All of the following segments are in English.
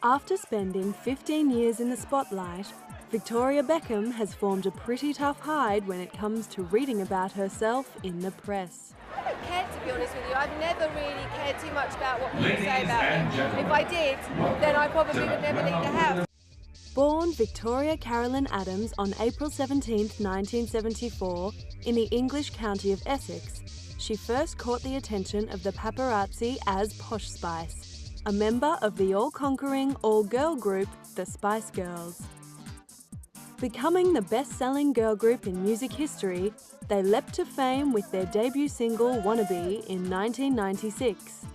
After spending 15 years in the spotlight, Victoria Beckham has formed a pretty tough hide when it comes to reading about herself in the press. I don't care, to be honest with you. I've never really cared too much about what people say about me. If I did, then I probably would never leave the house. Born Victoria Carolyn Adams on April 17, 1974, in the English county of Essex, she first caught the attention of the paparazzi as Posh Spice, a member of the all-conquering all-girl group, the Spice Girls. Becoming the best-selling girl group in music history, they leapt to fame with their debut single Wannabe in 1996.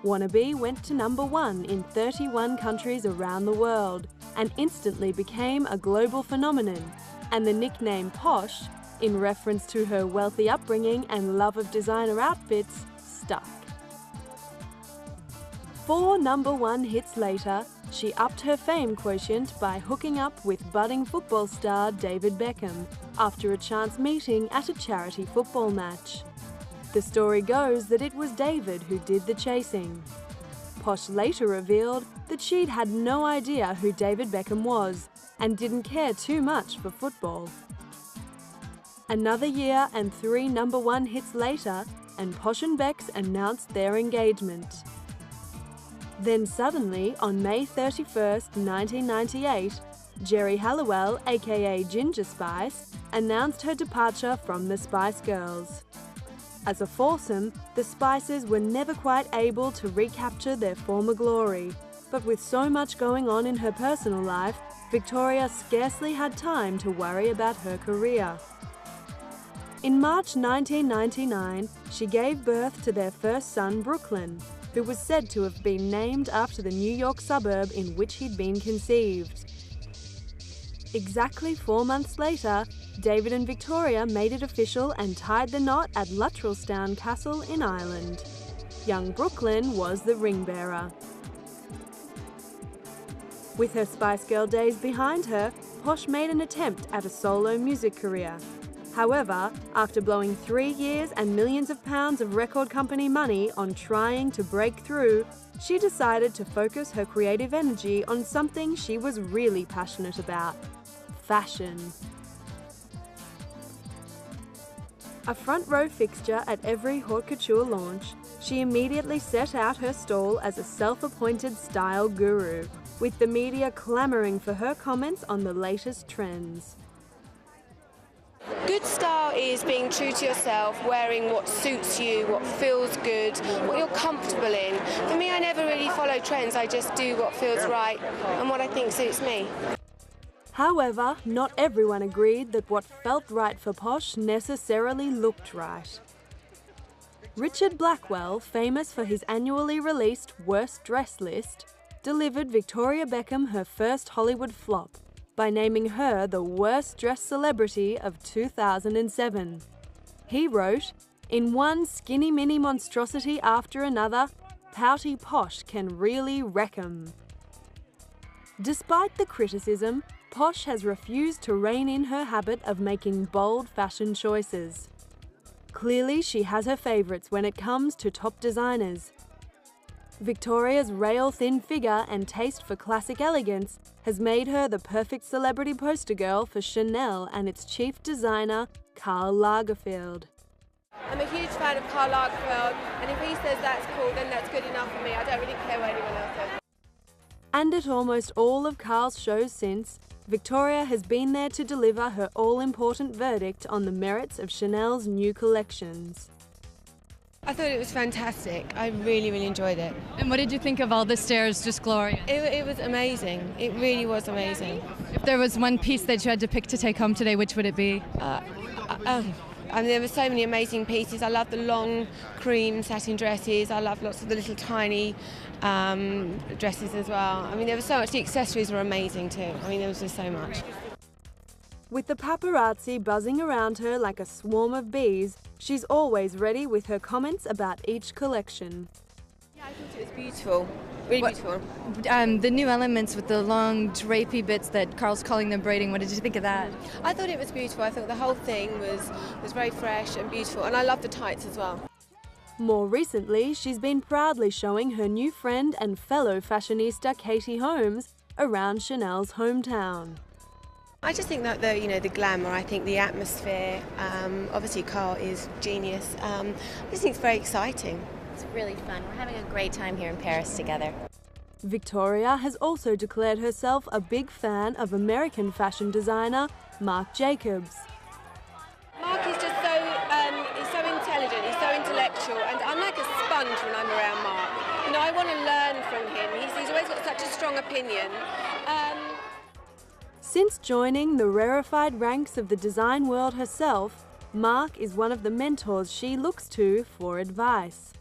Wannabe went to #1 in 31 countries around the world and instantly became a global phenomenon, and the nickname Posh, in reference to her wealthy upbringing and love of designer outfits, stuck. 4 #1 hits later, she upped her fame quotient by hooking up with budding football star David Beckham after a chance meeting at a charity football match. The story goes that it was David who did the chasing. Posh later revealed that she'd had no idea who David Beckham was and didn't care too much for football. Another year and 3 #1 hits later, and Posh and Becks announced their engagement. Then suddenly, on May 31st, 1998, Geri Halliwell, aka Ginger Spice, announced her departure from the Spice Girls. As a foursome, the Spices were never quite able to recapture their former glory, but with so much going on in her personal life, Victoria scarcely had time to worry about her career. In March 1999, she gave birth to their first son, Brooklyn, who was said to have been named after the New York suburb in which he'd been conceived. Exactly 4 months later, David and Victoria made it official and tied the knot at Luttrellstown Castle in Ireland. Young Brooklyn was the ring bearer. With her Spice Girl days behind her, Posh made an attempt at a solo music career. However, after blowing 3 years and millions of pounds of record company money on trying to break through, she decided to focus her creative energy on something she was really passionate about: fashion. A front row fixture at every haute couture launch, she immediately set out her stall as a self-appointed style guru, with the media clamouring for her comments on the latest trends. Good style is being true to yourself, wearing what suits you, what feels good, what you're comfortable in. For me, I never really follow trends, I just do what feels right and what I think suits me. However, not everyone agreed that what felt right for Posh necessarily looked right. Richard Blackwell, famous for his annually released Worst Dress list, delivered Victoria Beckham her first Hollywood flop by naming her the worst dressed celebrity of 2007. He wrote, "In one skinny mini monstrosity after another, pouty Posh can really wreck 'em." Despite the criticism, Posh has refused to rein in her habit of making bold fashion choices. Clearly, she has her favourites when it comes to top designers. Victoria's rail-thin figure and taste for classic elegance has made her the perfect celebrity poster girl for Chanel and its chief designer, Karl Lagerfeld. I'm a huge fan of Karl Lagerfeld, and if he says that's cool, then that's good enough for me. I don't really care what anyone else says. And at almost all of Karl's shows since, Victoria has been there to deliver her all-important verdict on the merits of Chanel's new collections. I thought it was fantastic. I really, really enjoyed it. And what did you think of all the stairs, just glorious? It was amazing. It really was amazing. If there was one piece that you had to pick to take home today, which would it be? And there were so many amazing pieces. I love the long cream satin dresses. I love lots of the little tiny dresses as well. I mean, there was so much. The accessories were amazing too. I mean, there was just so much. With the paparazzi buzzing around her like a swarm of bees, she's always ready with her comments about each collection. Yeah, I thought it was beautiful. Really beautiful. The new elements with the long drapey bits that Carl's calling them braiding, what did you think of that? I thought it was beautiful. I thought the whole thing was very fresh and beautiful, and I love the tights as well. More recently, she's been proudly showing her new friend and fellow fashionista Katie Holmes around Chanel's hometown. I just think that the glamour, I think the atmosphere, obviously Carl is genius. I just think it's very exciting. It's really fun. We're having a great time here in Paris together. Victoria has also declared herself a big fan of American fashion designer Marc Jacobs. Mark is just he's so intelligent, he's so intellectual, and I'm like a sponge when I'm around Mark. I want to learn from him. He's always got such a strong opinion. Since joining the rarefied ranks of the design world herself, Marc is one of the mentors she looks to for advice.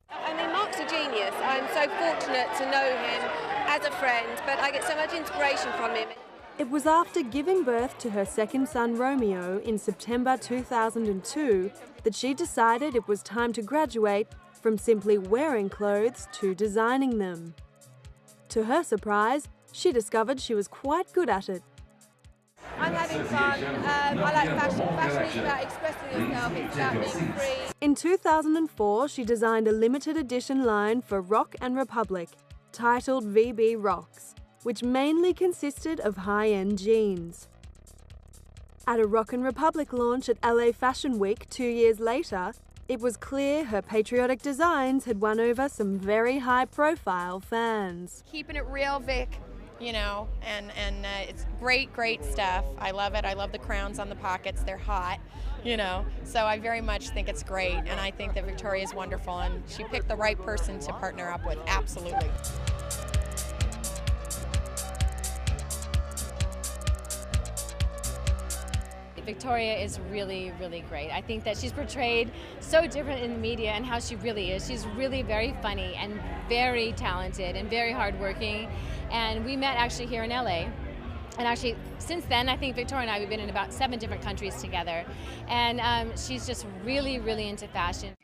I mean, Mark's a genius. I'm so fortunate to know him as a friend, but I get so much inspiration from him. It was after giving birth to her second son Romeo in September 2002 that she decided it was time to graduate from simply wearing clothes to designing them. To her surprise, she discovered she was quite good at it. I'm having fun. I like fashion. Fashion is about expressing yourself. It's about being free. In 2004, she designed a limited edition line for Rock and Republic, titled VB Rocks, which mainly consisted of high-end jeans. At a Rock and Republic launch at LA Fashion Week 2 years later, it was clear her patriotic designs had won over some very high-profile fans. Keeping it real, Vic, and it's great stuff. I love it. I love the crowns on the pockets. They're hot, so I very much think it's great, and I think that Victoria is wonderful, and she picked the right person to partner up with, absolutely. Victoria is really, really great. I think that she's portrayed so different in the media and how she really is. She's really very funny and very talented and very hardworking. And we met actually here in LA. And actually, since then, I think Victoria and I, we've been in about 7 different countries together. And she's just really, really into fashion.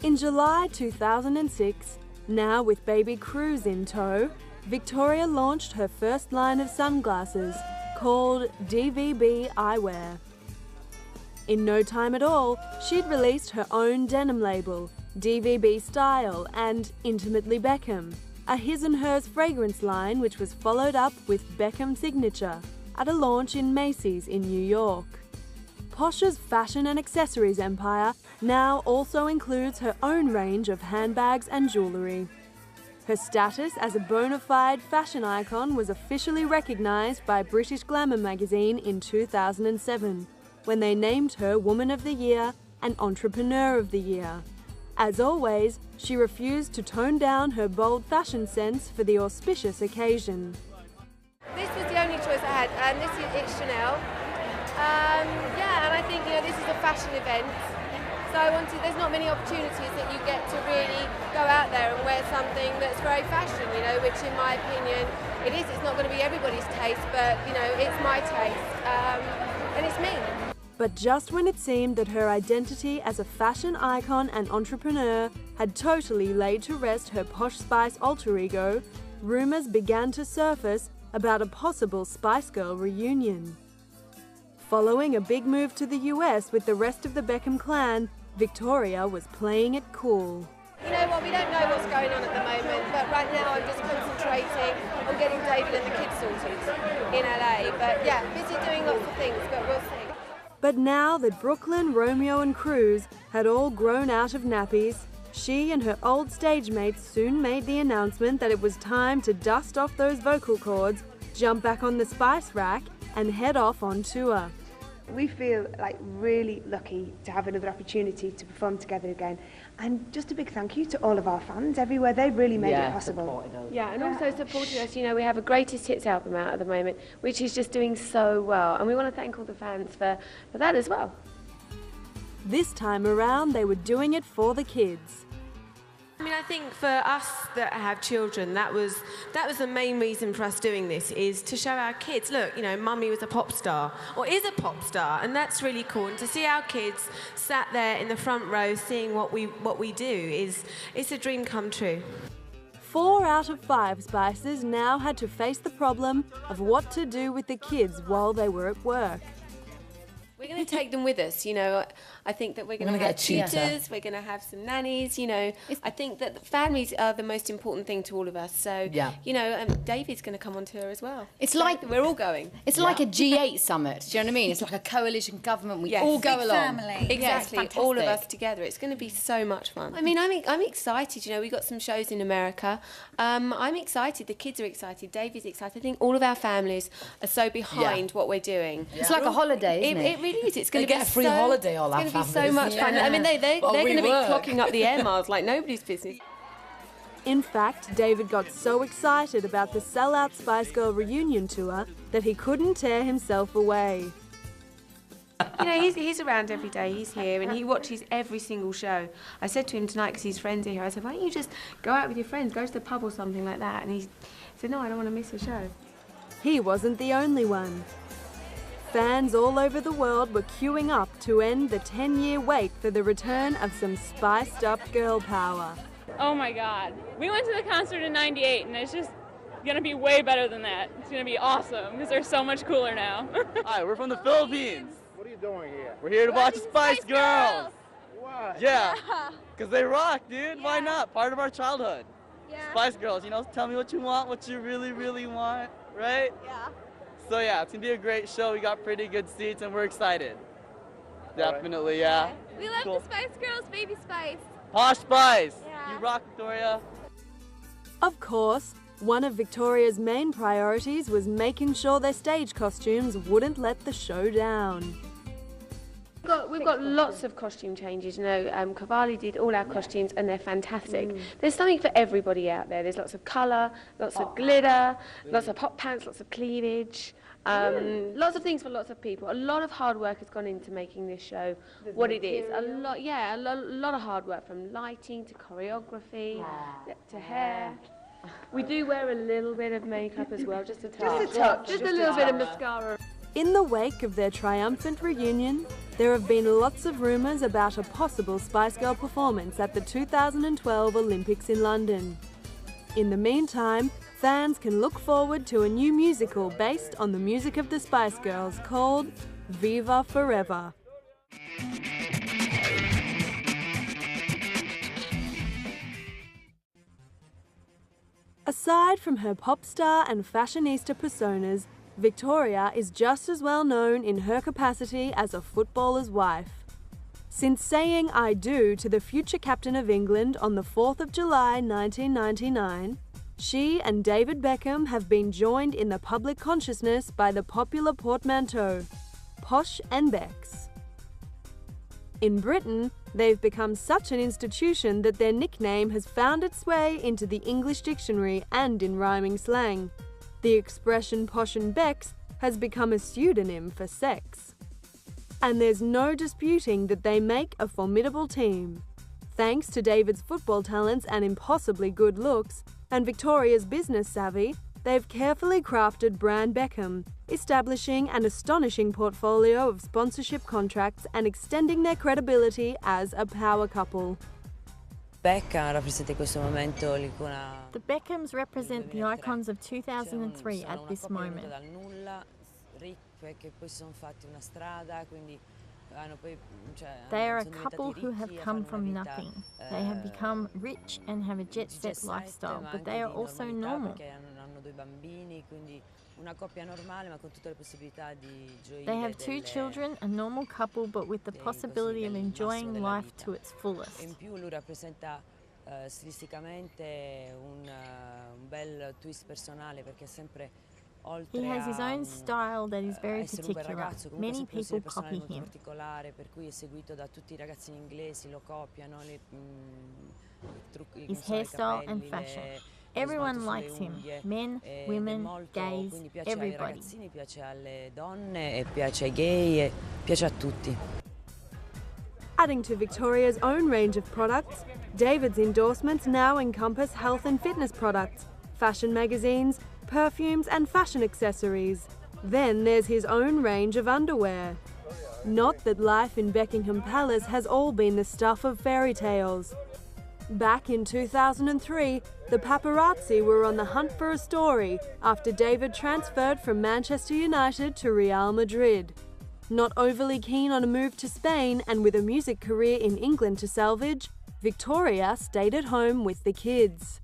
In July 2006, now with baby Cruz in tow, Victoria launched her first line of sunglasses, called DVB Eyewear. In no time at all, she'd released her own denim label, DVB Style and Intimately Beckham, a his and hers fragrance line which was followed up with Beckham Signature at a launch in Macy's in New York. Posh's fashion and accessories empire now also includes her own range of handbags and jewellery. Her status as a bona fide fashion icon was officially recognised by British Glamour magazine in 2007, when they named her Woman of the Year and Entrepreneur of the Year. As always, she refused to tone down her bold fashion sense for the auspicious occasion. This was the only choice I had, and it's Chanel. And I think this is a fashion event. So there's not many opportunities that you get to really go out there and wear something that's very fashion, which in my opinion it is. It's not going to be everybody's taste, but it's my taste, and it's me. But just when it seemed that her identity as a fashion icon and entrepreneur had totally laid to rest her Posh Spice alter ego, rumours began to surface about a possible Spice Girl reunion. Following a big move to the US with the rest of the Beckham clan, Victoria was playing it cool. You know what, we don't know what's going on at the moment, but right now I'm just concentrating on getting David and the kids sorted in LA. But yeah, busy doing lots of things, but we'll see. But now that Brooklyn, Romeo and Cruz had all grown out of nappies, she and her old stage mates soon made the announcement that it was time to dust off those vocal cords, jump back on the spice rack and head off on tour. We feel like really lucky to have another opportunity to perform together again, and just a big thank you to all of our fans everywhere. They've really made it possible. Yeah, and also supporting us. We have a greatest hits album out at the moment, which is just doing so well, and we want to thank all the fans for that as well. This time around, they were doing it for the kids. I think for us that have children, that was the main reason for us doing this, is to show our kids, look, mummy was a pop star, or is a pop star, and that's really cool. And to see our kids sat there in the front row seeing what we do it's a dream come true. 4 out of 5 Spices now had to face the problem of what to do with the kids while they were at work. We're going to take them with us, you know. I think that we're going to have tutors, we're going to have some nannies, you know. I think that families are the most important thing to all of us. So, you know, David's going to come on tour as well. It's like we're all going. It's like a G8 summit, do you know what I mean? It's like a coalition government. We all go along. Family. Exactly, all of us together. It's going to be so much fun. I mean, I'm excited, you know. We got some shows in America. I'm excited. The kids are excited. David's excited. I think all of our families are so behind what we're doing. It's like a holiday, isn't it? It really is. It's going to be get a free holiday, all our families. It's going to be so much fun. I mean, they're going to be clocking up the air miles like nobody's business. In fact, David got so excited about the sellout Spice Girl reunion tour that he couldn't tear himself away. You know, he's around every day, he's here, and he watches every single show. I said to him tonight, because his friends are here, I said, why don't you just go out with your friends, go to the pub or something like that? And he said, no, I don't want to miss a show. He wasn't the only one. Fans all over the world were queuing up to end the 10-year wait for the return of some spiced up girl power. Oh my God. We went to the concert in '98 and it's just gonna be way better than that. It's gonna be awesome because they're so much cooler now. Hi, we're from the Philippines. What are you doing here? We're here to watch the Spice Girls. What? Yeah, because they rock, dude. Yeah. Why not? Part of our childhood. Yeah. Spice Girls, you know, tell me what you want, what you really, really want, right? Yeah. So yeah, it's gonna be a great show. We got pretty good seats and we're excited. Definitely, yeah. We love the Spice Girls, Baby Spice. Posh Spice. Yeah. You rock, Victoria. Of course, one of Victoria's main priorities was making sure their stage costumes wouldn't let the show down. We've got lots of costume changes, you know. Cavalli did all our costumes and they're fantastic. There's something for everybody out there. There's lots of colour, lots of glitter, lots of hot pants, lots of cleavage, lots of things for lots of people. A lot of hard work has gone into making this show what it is. A lot of hard work, from lighting to choreography to hair. We do wear a little bit of makeup as well, just a touch. Just a little bit of mascara. In the wake of their triumphant reunion, there have been lots of rumours about a possible Spice Girl performance at the 2012 Olympics in London. In the meantime, fans can look forward to a new musical based on the music of the Spice Girls called Viva Forever. Aside from her pop star and fashionista personas, Victoria is just as well known in her capacity as a footballer's wife. Since saying I do to the future captain of England on the 4th of July 1999, she and David Beckham have been joined in the public consciousness by the popular portmanteau, Posh and Becks. In Britain, they've become such an institution that their nickname has found its way into the English dictionary and in rhyming slang. The expression Posh and Becks has become a pseudonym for sex. And there's no disputing that they make a formidable team. Thanks to David's football talents and impossibly good looks, and Victoria's business savvy, they've carefully crafted brand Beckham, establishing an astonishing portfolio of sponsorship contracts and extending their credibility as a power couple. Beckham rappresenta in questo momento l'icona. The Beckhams represent the icons of 2003 at this moment. They are a couple who have come from nothing. They have become rich and have a jet-set lifestyle, but they are also normal. They have 2 children, a normal couple, but with the possibility of enjoying life to its fullest. He has his own style that is very particular. Many people copy him. His hairstyle and fashion. Everyone likes him. Men, women, gays, everybody. Adding to Victoria's own range of products, David's endorsements now encompass health and fitness products, fashion magazines, perfumes and fashion accessories. Then there's his own range of underwear. Not that life in Buckingham Palace has all been the stuff of fairy tales. Back in 2003, the paparazzi were on the hunt for a story after David transferred from Manchester United to Real Madrid. Not overly keen on a move to Spain and with a music career in England to salvage, Victoria stayed at home with the kids.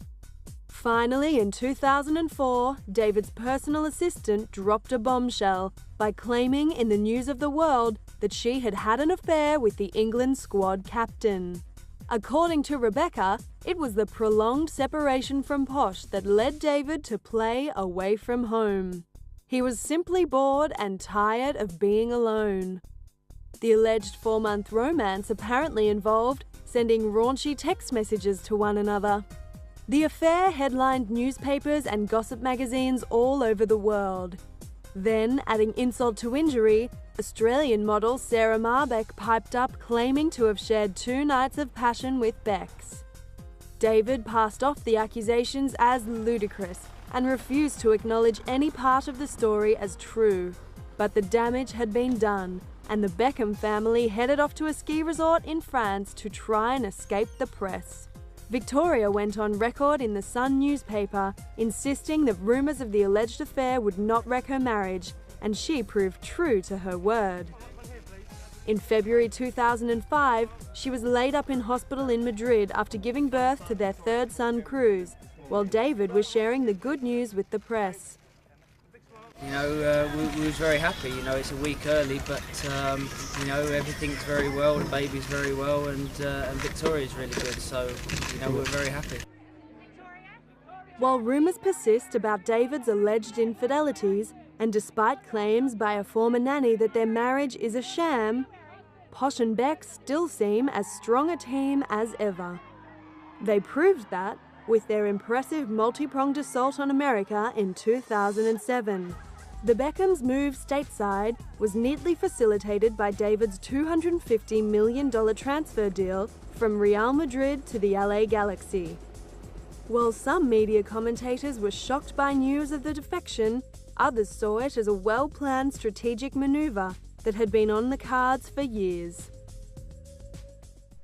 Finally, in 2004, David's personal assistant dropped a bombshell by claiming in the News of the World that she had had an affair with the England squad captain. According to Rebecca, it was the prolonged separation from Posh that led David to play away from home. He was simply bored and tired of being alone. The alleged 4-month romance apparently involved sending raunchy text messages to one another. The affair headlined newspapers and gossip magazines all over the world. Then, adding insult to injury, Australian model Sarah Marbeck piped up claiming to have shared 2 nights of passion with Bex. David passed off the accusations as ludicrous and refused to acknowledge any part of the story as true. But the damage had been done, and the Beckham family headed off to a ski resort in France to try and escape the press. Victoria went on record in the Sun newspaper, insisting that rumours of the alleged affair would not wreck her marriage, and she proved true to her word. In February 2005, she was laid up in hospital in Madrid after giving birth to their 3rd son, Cruz, while David was sharing the good news with the press. You know, we was very happy. You know, it's a week early, but you know, everything's very well. The baby's very well, and Victoria's really good. So, you know, we're very happy. While rumours persist about David's alleged infidelities, and despite claims by a former nanny that their marriage is a sham, Posh and Bex still seem as strong a team as ever. They proved that with their impressive multi-pronged assault on America in 2007. The Beckhams' move stateside was neatly facilitated by David's $250 million transfer deal from Real Madrid to the LA Galaxy. While some media commentators were shocked by news of the defection, others saw it as a well-planned strategic maneuver that had been on the cards for years.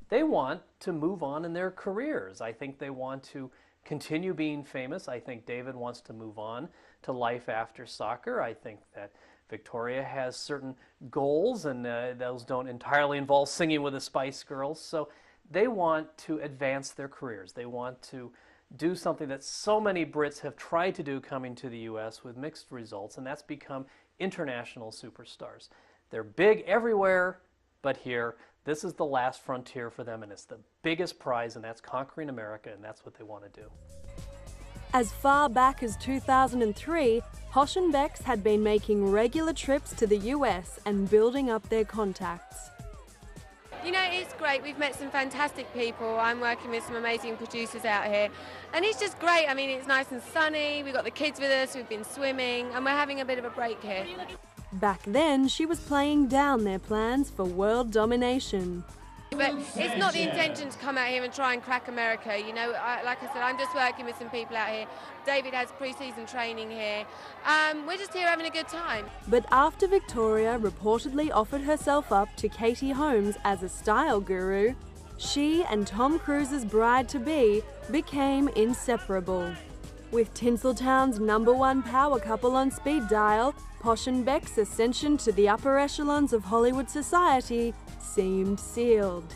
They want to move on in their careers. I think they want to continue being famous. I think David wants to move on to life after soccer. I think that Victoria has certain goals, and those don't entirely involve singing with the Spice Girls. So they want to advance their careers. They want to do something that so many Brits have tried to do coming to the US with mixed results, and that's become international superstars. They're big everywhere, but here, this is the last frontier for them, and it's the biggest prize, and that's conquering America, and that's what they want to do. As far back as 2003, Posh and Bex had been making regular trips to the US and building up their contacts. You know, it's great. We've met some fantastic people. I'm working with some amazing producers out here. And it's just great. I mean, it's nice and sunny. We've got the kids with us. We've been swimming. And we're having a bit of a break here. Back then, she was playing down their plans for world domination. But it's not the intention to come out here and try and crack America. You know, like I said, I'm just working with some people out here. David has pre-season training here. We're just here having a good time. But after Victoria reportedly offered herself up to Katie Holmes as a style guru, she and Tom Cruise's bride-to-be became inseparable. With Tinseltown's #1 power couple on speed dial, Posh and Beck's ascension to the upper echelons of Hollywood society seemed sealed.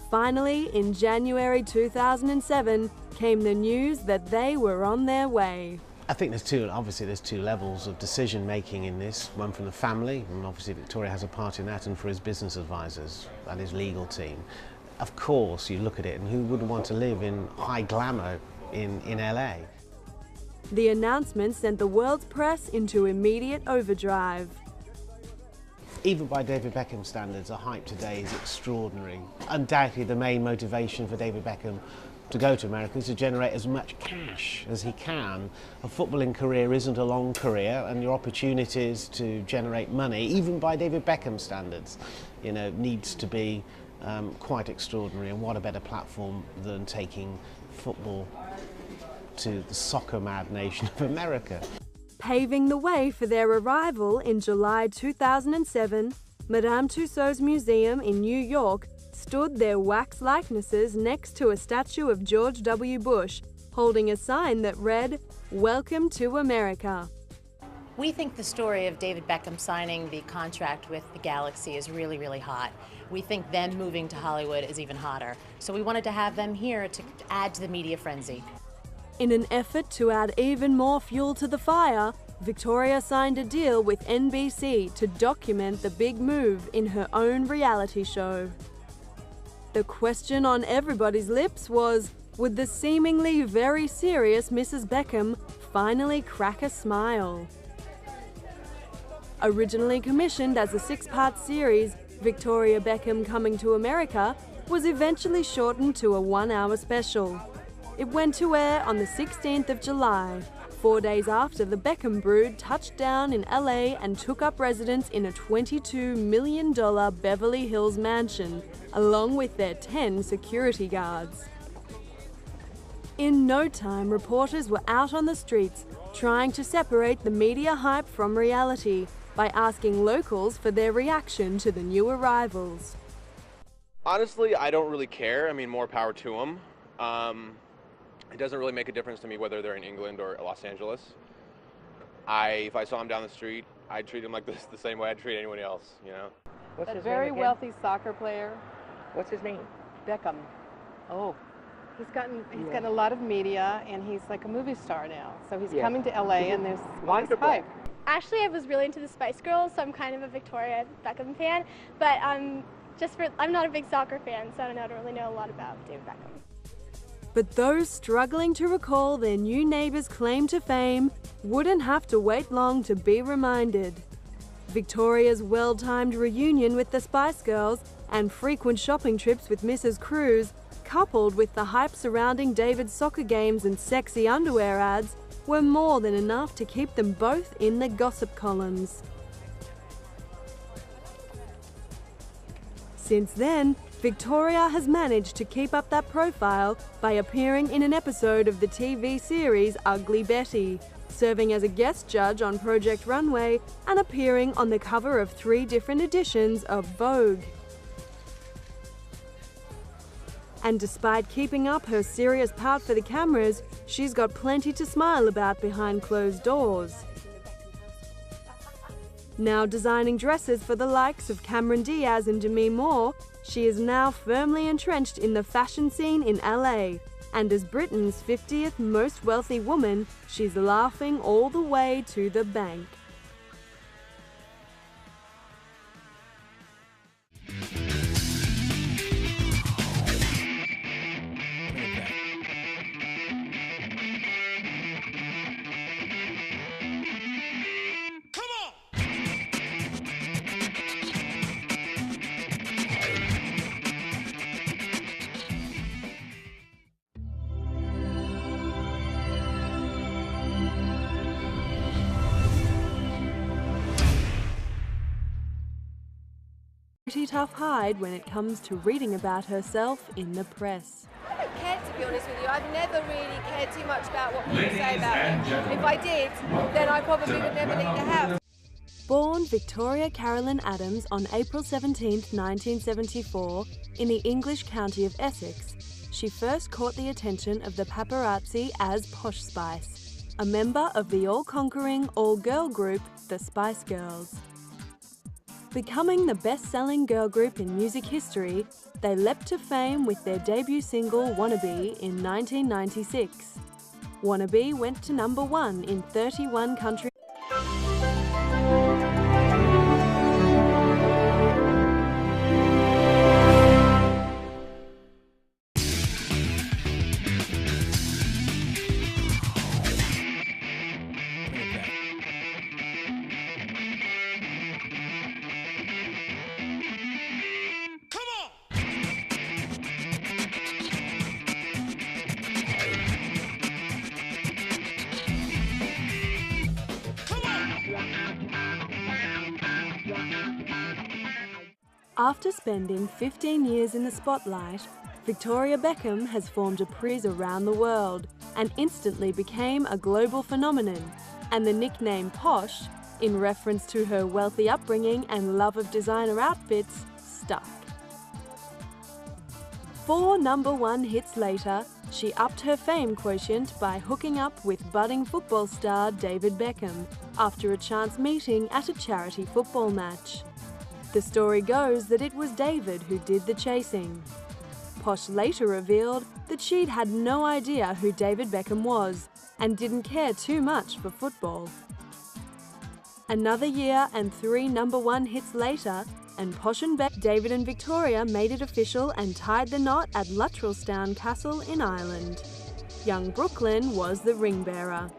Finally, in January 2007, came the news that they were on their way. I think there's two levels of decision making in this. One from the family, and obviously Victoria has a part in that, and for his business advisors and his legal team. Of course, you look at it, and who wouldn't want to live in high glamour in LA? The announcement sent the world's press into immediate overdrive. Even by David Beckham standards, a hype today is extraordinary. Undoubtedly the main motivation for David Beckham to go to America is to generate as much cash as he can. A footballing career isn't a long career, and your opportunities to generate money, even by David Beckham standards, you know, needs to be quite extraordinary. And what a better platform than taking football to the soccer-mad nation of America. Paving the way for their arrival in July 2007, Madame Tussauds Museum in New York stood their wax likenesses next to a statue of George W. Bush, holding a sign that read, "Welcome to America." We think the story of David Beckham signing the contract with the Galaxy is really, really hot. We think them moving to Hollywood is even hotter. So we wanted to have them here to add to the media frenzy. In an effort to add even more fuel to the fire, Victoria signed a deal with NBC to document the big move in her own reality show. The question on everybody's lips was, would the seemingly very serious Mrs. Beckham finally crack a smile? Originally commissioned as a 6-part series, Victoria Beckham Coming to America was eventually shortened to a 1-hour special. It went to air on the 16th of July, 4 days after the Beckham brood touched down in LA and took up residence in a $22 million Beverly Hills mansion, along with their 10 security guards. In no time, reporters were out on the streets trying to separate the media hype from reality by asking locals for their reaction to the new arrivals. Honestly, I don't really care. I mean, more power to them. It doesn't really make a difference to me whether they're in England or Los Angeles. If I saw them down the street, I'd treat them like this the same way I'd treat anyone else, you know? What's his very wealthy soccer player. What's his name? Beckham. Oh. He's gotten a lot of media, and he's like a movie star now. So he's coming to LA, and there's all this hype. Actually, I was really into the Spice Girls, so I'm kind of a Victoria Beckham fan. But I'm not a big soccer fan, so I don't really know a lot about David Beckham. But those struggling to recall their new neighbour's claim to fame wouldn't have to wait long to be reminded. Victoria's well-timed reunion with the Spice Girls and frequent shopping trips with Mrs. Cruz, coupled with the hype surrounding David's soccer games and sexy underwear ads, were more than enough to keep them both in the gossip columns. Since then, Victoria has managed to keep up that profile by appearing in an episode of the TV series Ugly Betty, serving as a guest judge on Project Runway, and appearing on the cover of 3 different editions of Vogue. And despite keeping up her serious part for the cameras, she's got plenty to smile about behind closed doors. Now designing dresses for the likes of Cameron Diaz and Demi Moore, she is now firmly entrenched in the fashion scene in LA, and as Britain's 50th most wealthy woman, she's laughing all the way to the bank. Pretty tough hide when it comes to reading about herself in the press. I don't care, to be honest with you. I've never really cared too much about what people say about me. If I did, then I probably would never leave the house. Born Victoria Carolyn Adams on April 17, 1974, in the English county of Essex, she first caught the attention of the paparazzi as Posh Spice, a member of the all-conquering all-girl group, the Spice Girls. Becoming the best-selling girl group in music history, they leapt to fame with their debut single Wannabe in 1996. Wannabe went to #1 in 31 countries. After spending 15 years in the spotlight, Victoria Beckham has formed a presence around the world and instantly became a global phenomenon, and the nickname Posh, in reference to her wealthy upbringing and love of designer outfits, stuck. 4 #1 hits later, she upped her fame quotient by hooking up with budding football star David Beckham, after a chance meeting at a charity football match. The story goes that it was David who did the chasing. Posh later revealed that she'd had no idea who David Beckham was and didn't care too much for football. Another year and 3 #1 hits later, and Posh and David and Victoria made it official and tied the knot at Luttrellstown Castle in Ireland. Young Brooklyn was the ring bearer.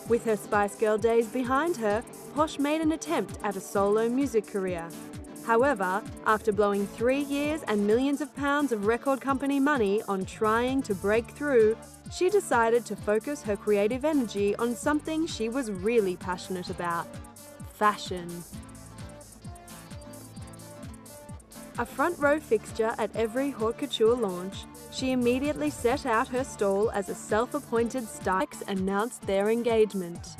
With her Spice Girl days behind her, Posh made an attempt at a solo music career. However, after blowing 3 years and millions of pounds of record company money on trying to break through, she decided to focus her creative energy on something she was really passionate about: fashion. A front row fixture at every haute couture launch, she immediately set out her stall as a self-appointed stylist announced their engagement.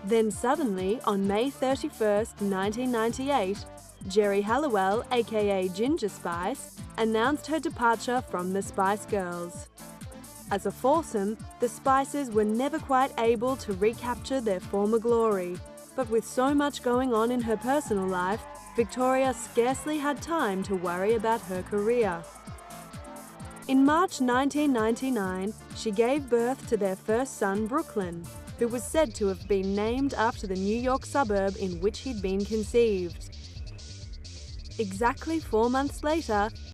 Then suddenly, on May 31st, 1998, Geri Halliwell, aka Ginger Spice, announced her departure from the Spice Girls. As a foursome, the Spices were never quite able to recapture their former glory, but with so much going on in her personal life, Victoria scarcely had time to worry about her career. In March 1999, she gave birth to their first son, Brooklyn, who was said to have been named after the New York suburb in which he'd been conceived. Exactly 4 months later,